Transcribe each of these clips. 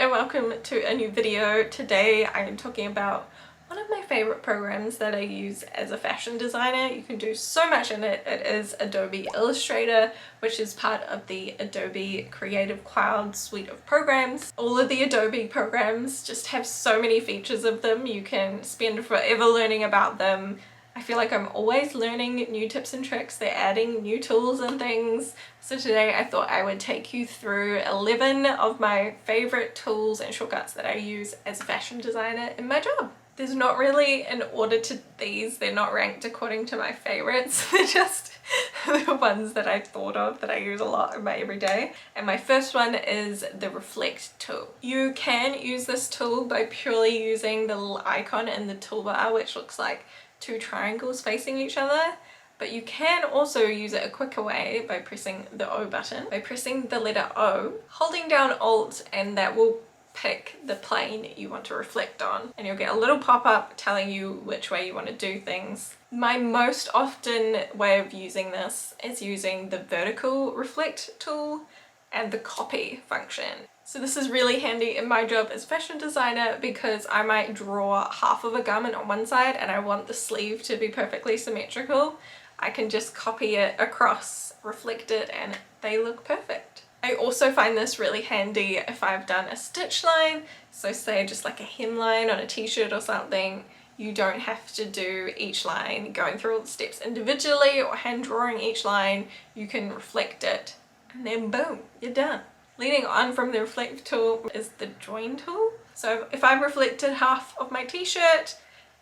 and welcome to a new video. Today I am talking about one of my favorite programs that I use as a fashion designer. You can do so much in it. It is Adobe Illustrator, which is part of the Adobe Creative Cloud suite of programs. All of the Adobe programs just have so many features of them. You can spend forever learning about them. I feel like I'm always learning new tips and tricks. They're adding new tools and things. So today I thought I would take you through 11 of my favorite tools and shortcuts that I use as a fashion designer in my job. There's not really an order to these. They're not ranked according to my favorites. They're just the ones that I thought of that I use a lot in my everyday. And my first one is the Reflect tool. You can use this tool by purely using the little icon in the toolbar, which looks like two triangles facing each other, but you can also use it a quicker way by pressing the O button. By pressing the letter O, holding down Alt, and that will pick the plane you want to reflect on, and you'll get a little pop-up telling you which way you want to do things. My most often way of using this is using the vertical reflect tool and the copy function. So this is really handy in my job as fashion designer because I might draw half of a garment on one side and I want the sleeve to be perfectly symmetrical. I can just copy it across, reflect it, and they look perfect. I also find this really handy if I've done a stitch line, so say just like a hemline on a t-shirt or something. You don't have to do each line going through all the steps individually or hand drawing each line. You can reflect it and then boom, you're done. Leading on from the reflect tool is the join tool. So if I've reflected half of my t-shirt,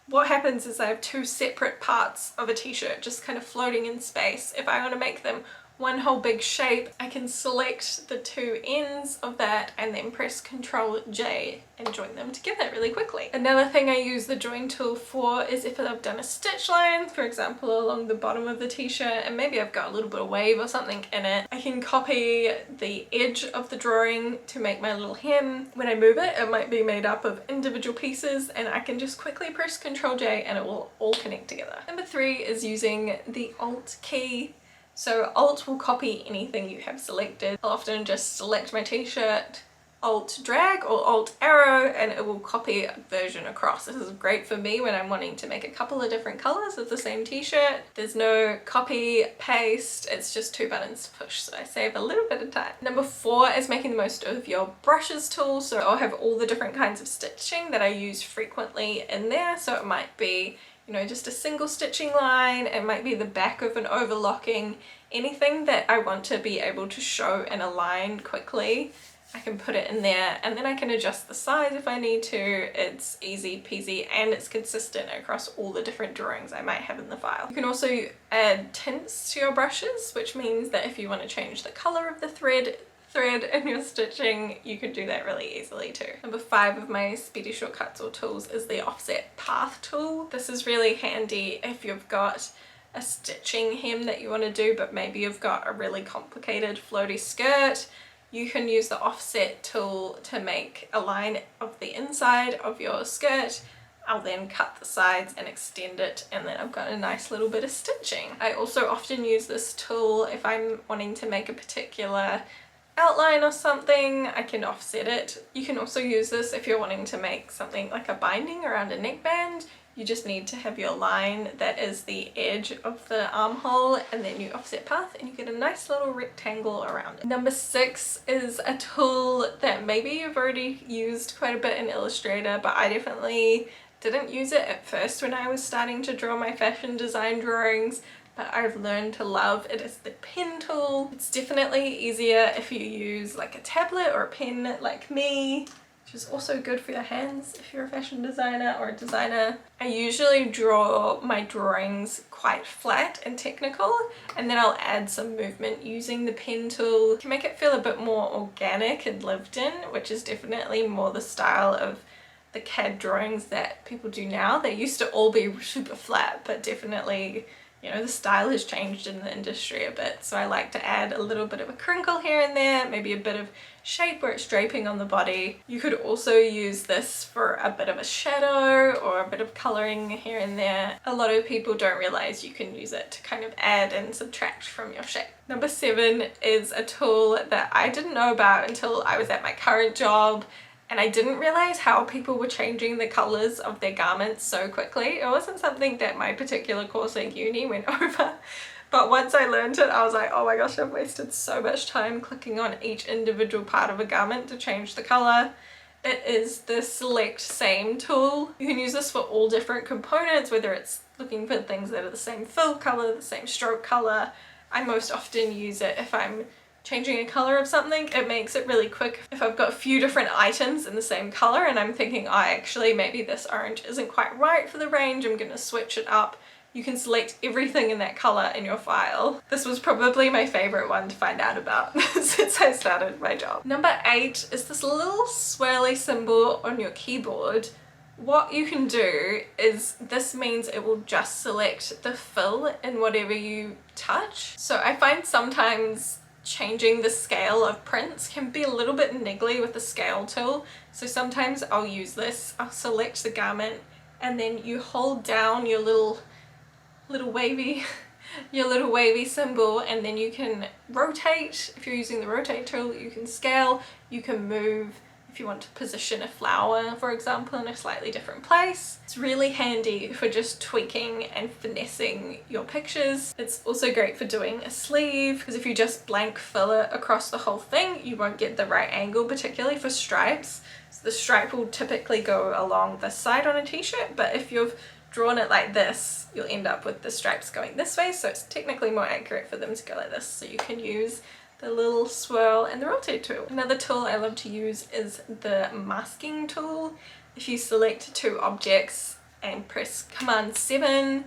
what happens is I have two separate parts of a t-shirt just kind of floating in space. If I want to make them one whole big shape, I can select the two ends of that and then press Ctrl J and join them together really quickly. Another thing I use the join tool for is if I've done a stitch line, for example along the bottom of the t-shirt, and maybe I've got a little bit of wave or something in it, I can copy the edge of the drawing to make my little hem. When I move it, it might be made up of individual pieces, and I can just quickly press Ctrl J and it will all connect together. Number 3 is using the Alt key. So Alt will copy anything you have selected. I'll often just select my t-shirt, Alt drag or Alt arrow, and it will copy a version across. This is great for me when I'm wanting to make a couple of different colors of the same t-shirt. There's no copy, paste, it's just 2 buttons to push, so I save a little bit of time. Number 4 is making the most of your brushes tool. So I'll have all the different kinds of stitching that I use frequently in there. So it might be, you know, just a single stitching line, it might be the back of an overlocking, anything that I want to be able to show in a line quickly, I can put it in there, and then I can adjust the size if I need to. It's easy peasy and it's consistent across all the different drawings I might have in the file. You can also add tints to your brushes, which means that if you want to change the color of the thread in your stitching, you can do that really easily too. Number 5 of my speedy shortcuts or tools is the offset path tool. This is really handy if you've got a stitching hem that you want to do, but maybe you've got a really complicated floaty skirt. You can use the offset tool to make a line of the inside of your skirt. I'll then cut the sides and extend it, and then I've got a nice little bit of stitching. I also often use this tool if I'm wanting to make a particular outline or something. I can offset it. You can also use this if you're wanting to make something like a binding around a neckband. You just need to have your line that is the edge of the armhole, and then you offset path and you get a nice little rectangle around it. Number 6 is a tool that maybe you've already used quite a bit in Illustrator, but I definitely didn't use it at first when I was starting to draw my fashion design drawings, but I've learned to love it. Is the pen tool. It's definitely easier if you use like a tablet or a pen like me, which is also good for your hands if you're a fashion designer or a designer. I usually draw my drawings quite flat and technical, and then I'll add some movement using the pen tool to make it feel a bit more organic and lived in, which is definitely more the style of the CAD drawings that people do now. They used to all be super flat, but definitely, you know, the style has changed in the industry a bit, so I like to add a little bit of a crinkle here and there, maybe a bit of shape where it's draping on the body. You could also use this for a bit of a shadow or a bit of colouring here and there. A lot of people don't realise you can use it to kind of add and subtract from your shape. Number 7 is a tool that I didn't know about until I was at my current job, and I didn't realize how people were changing the colors of their garments so quickly. It wasn't something that my particular course at uni went over, but once I learned it, I was like, oh my gosh, I've wasted so much time clicking on each individual part of a garment to change the color. It is the Select Same tool. You can use this for all different components, whether it's looking for things that are the same fill color, the same stroke color. I most often use it if I'm changing a color of something. It makes it really quick if I've got a few different items in the same color and I'm thinking, oh, actually maybe this orange isn't quite right for the range, I'm gonna switch it up. You can select everything in that color in your file. This was probably my favorite one to find out about since I started my job. Number 8 is this little swirly symbol on your keyboard. What you can do is, this means it will just select the fill in whatever you touch. So I find sometimes changing the scale of prints can be a little bit niggly with the scale tool. So sometimes I'll use this, I'll select the garment and then you hold down your little wavy symbol, and then you can rotate. If you're using the rotate tool, you can scale, you can move if you want to position a flower, for example, in a slightly different place. It's really handy for just tweaking and finessing your pictures. It's also great for doing a sleeve, because if you just blank fill it across the whole thing, you won't get the right angle, particularly for stripes. So the stripe will typically go along the side on a t-shirt, but if you've drawn it like this, you'll end up with the stripes going this way, so it's technically more accurate for them to go like this. So you can use the little swirl and the rotate tool. Another tool I love to use is the masking tool. If you select 2 objects and press Command 7,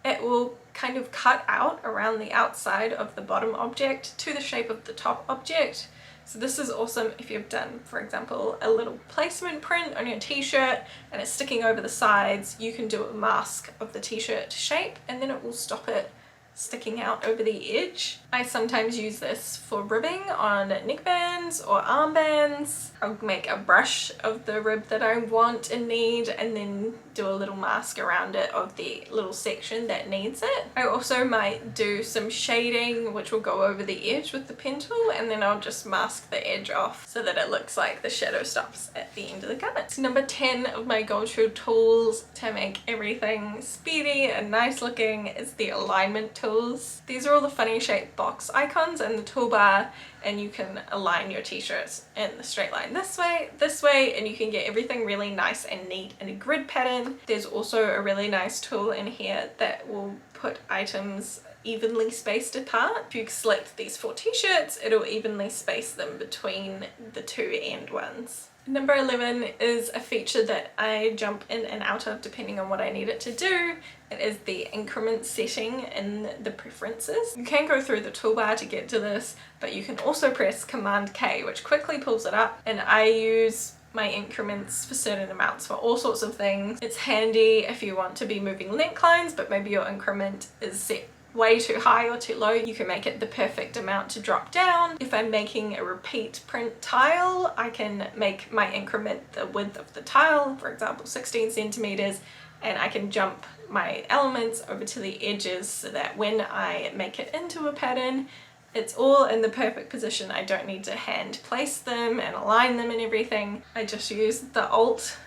it will kind of cut out around the outside of the bottom object to the shape of the top object. So this is awesome if you've done, for example, a little placement print on your t-shirt and it's sticking over the sides. You can do a mask of the t-shirt shape and then it will stop it sticking out over the edge. I sometimes use this for ribbing on neckbands or armbands. I'll make a brush of the rib that I want and need and then do a little mask around it of the little section that needs it. I also might do some shading, which will go over the edge with the pen tool, and then I'll just mask the edge off so that it looks like the shadow stops at the end of the garment. So number 10 of my go-to tools to make everything speedy and nice looking is the alignment tools. These are all the funny shaped box icons in the toolbar, and you can align your t-shirts in the straight line this way, and you can get everything really nice and neat in a grid pattern. There's also a really nice tool in here that will put items evenly spaced apart. If you select these 4 t-shirts, it'll evenly space them between the 2 end ones. Number 11 is a feature that I jump in and out of depending on what I need it to do. It is the increment setting in the preferences. You can go through the toolbar to get to this, but you can also press Command K, which quickly pulls it up, and I use my increments for certain amounts for all sorts of things. It's handy if you want to be moving necklines, but maybe your increment is set way too high or too low. You can make it the perfect amount to drop down. If I'm making a repeat print tile, I can make my increment the width of the tile, for example 16 centimeters, and I can jump my elements over to the edges so that when I make it into a pattern, it's all in the perfect position. I don't need to hand place them and align them and everything. I just use the Alt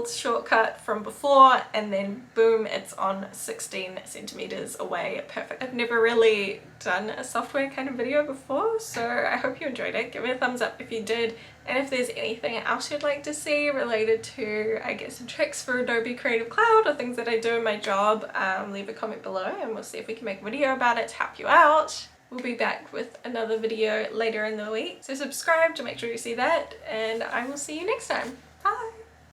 shortcut from before, and then boom, it's on 16 centimeters away. Perfect. I've never really done a software kind of video before, so I hope you enjoyed it. Give me a thumbs up if you did, and if there's anything else you'd like to see related to, I guess, some tricks for Adobe Creative Cloud or things that I do in my job, leave a comment below and we'll see if we can make a video about it to help you out. We'll be back with another video later in the week, so subscribe to make sure you see that, and I will see you next time.